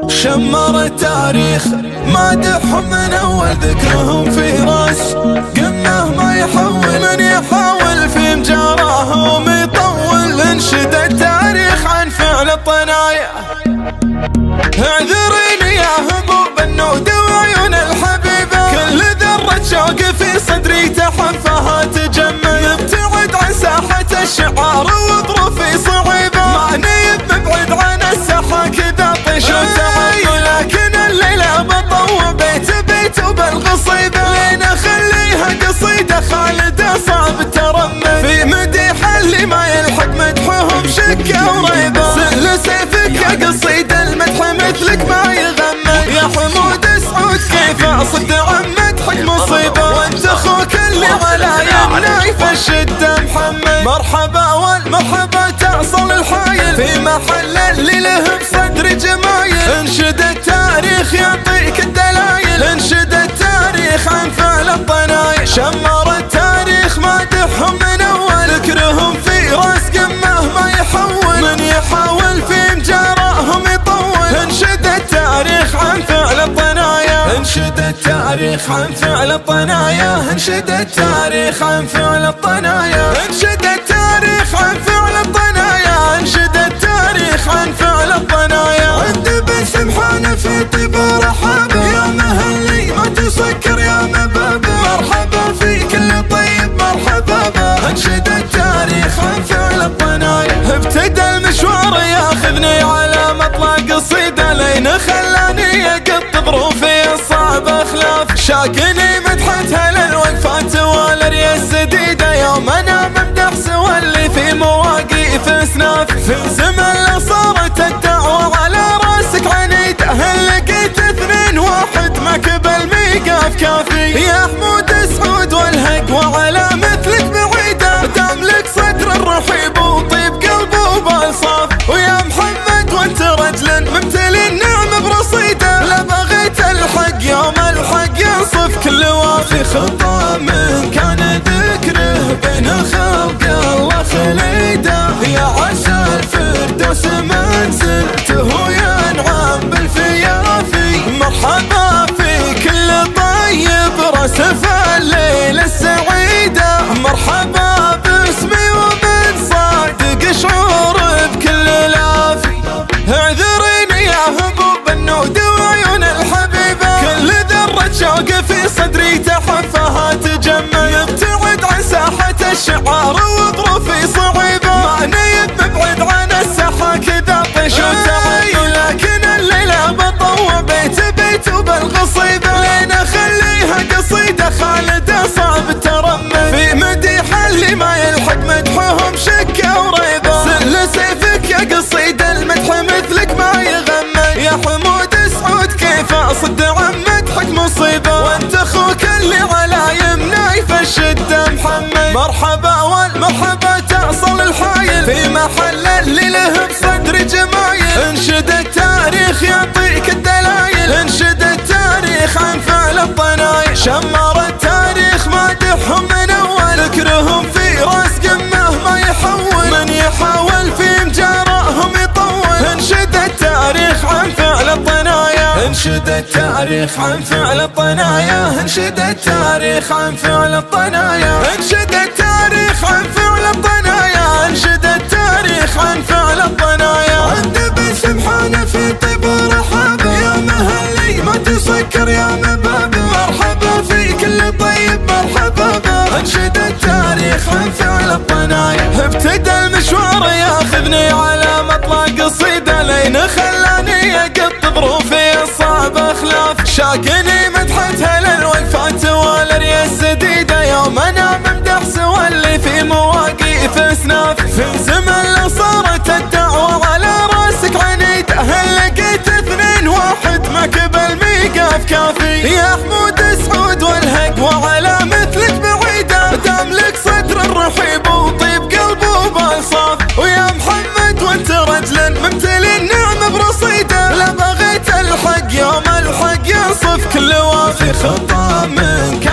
شمر التاريخ مادحهم من أول ذكرهم في راس قمه ما يحول من يحاول في مجاراهم يطول. انشد التاريخ عن فعل الطنايا. اعذريني يا هبوب النود وعيون الحبيبة، كل ذرة شوق في صدري تحفها تجمل. ابتعد عن ساحة الشعار وظروفي صعيبة، ماني مبعد عن الساحة كذا طيش وتعب. لكن الليلة بطوع بيت بيت وبالقصيبة، لين اخليها قصيدة خالدة صعب ترمل. في مديح اللي ما يلحق مدحهم شكة وريبة، سل سيفك يا قصيد المدح مثلك ما يغمل. يا حمود سعود كيف اصد عن مدحك مصيبة، وانت اخوك اللي على يمناي في الشدة محمد. مرحبا والمرحبا تعصل الحايل في محل اللي له بصدر جمايل. انشد التاريخ يعطيك الدلايل، انشد التاريخ عن فعل الطنايا. شمر التاريخ مادحهم من اول ذكرهم في راس قمه ما يحول، من يحاول في مجارهم يطول. انشد التاريخ عن فعل الطنايا، انشد التاريخ عن فعل الطنايا، انشد التاريخ عن فعل الطنايا، انشد التاريخ عن فعل الطنايا، انشد التاريخ عن فعل الطنايا. عند باسم حان في طيب رحابه، يا مهلي ما تسكر يا مبابه. مرحبا في كل طيب مرحبا به، انشد التاريخ عن فعل الطنايا. ابتدى المشوار ياخذني على مطلع قصيده، لين خلاني اقط ظروفي الصعبه خلاف. شاكني مدحتها للوقفات والريا السديده، يوم انا ممدح سوى اللي في مواقف اسناف. في زمن صارت الدعوه على راسك عنيده، هل لقيت اثنين واحد معك بالميقاف كافي. يا حمود سعود والهق وعلى مثلك بعيده، تملك صدر الرحيب وطيب قلبه وبالصاف. ويا محمد وانت رجل ممتلي النعم برصيده، لا بغيت الحق يوم الحق ينصف كل وافي. خطى من كان ذكره بين خلق الله خليده، يا عسى الفردوس منزلته ينعم بالفيافي. مرحبا في كل طيب راسف الليل السعيده، مرحبا باسمي ومن صادق شعور بكل لافي. اعذريني يا هبوب النود وعيون الحبيبة، كل ذرة شوق في صدري تحفها تجمل. ابتعد عن ساحة الشعار وظروفي صعيبة، ماني مبعد عن الساحة كذا طيش وتعب. لكن الليلة بطوع بيت بيت وبالقصيبة، لين اخليها قصيدة خالدة صعب ترمل. في مديح اللي ما يلحق مدحهم شكة وريبة، سل سيفك يا قصيد المدح مثلك ما يغمل. يا حمود سعود كيف اصد عن مدحك مصيبة، وانت اخوك اللي على يمناي في الشدة محمد. مرحبا والمرحبا تعصل الحايل في محل اللي له بصدر جمايل. انشد التاريخ يعطيك الدلايل، انشد التاريخ عن فعل الطنايا. شمر التاريخ مادحهم من اول ذكرهم في راس قمه ما يحول، من يحاول في مجارهم يطول. انشد التاريخ عن فعل الطنايا، انشد التاريخ عن فعل الطنايا، انشد التاريخ عن فعل الطنايا، انشد التاريخ عن فعل الطنايا، انشد التاريخ عن فعل الطنايا. عند باسم حان في طيب رحابه، يا مهلي ما تسكر يا مبابه. مرحبا في كل طيب مرحبا به، انشد التاريخ عن فعل الطنايا. ابتدى المشوار ياخذني على مطلع قصيده، لين خلاني اقط ظروفي الصعبه خلاف. شاكني مدحتها للوقفات والريا السديده، يوم انا ممدح سوى اللي في مواقف اسناف. في زمن صارت الدعوه على راسك عنيده، هل لقيت اثنين واحد معك بالميقاف كافي. يا حمود سعود والهق وعلى مثلك بعيده، تملك صدر الرحيب وطيب قلبه وبالصاف. ويا محمد وانت رجل ممتلي النعم برصيده، لا بغيت الحق يوم الحق ينصف كل وافي. خطى منك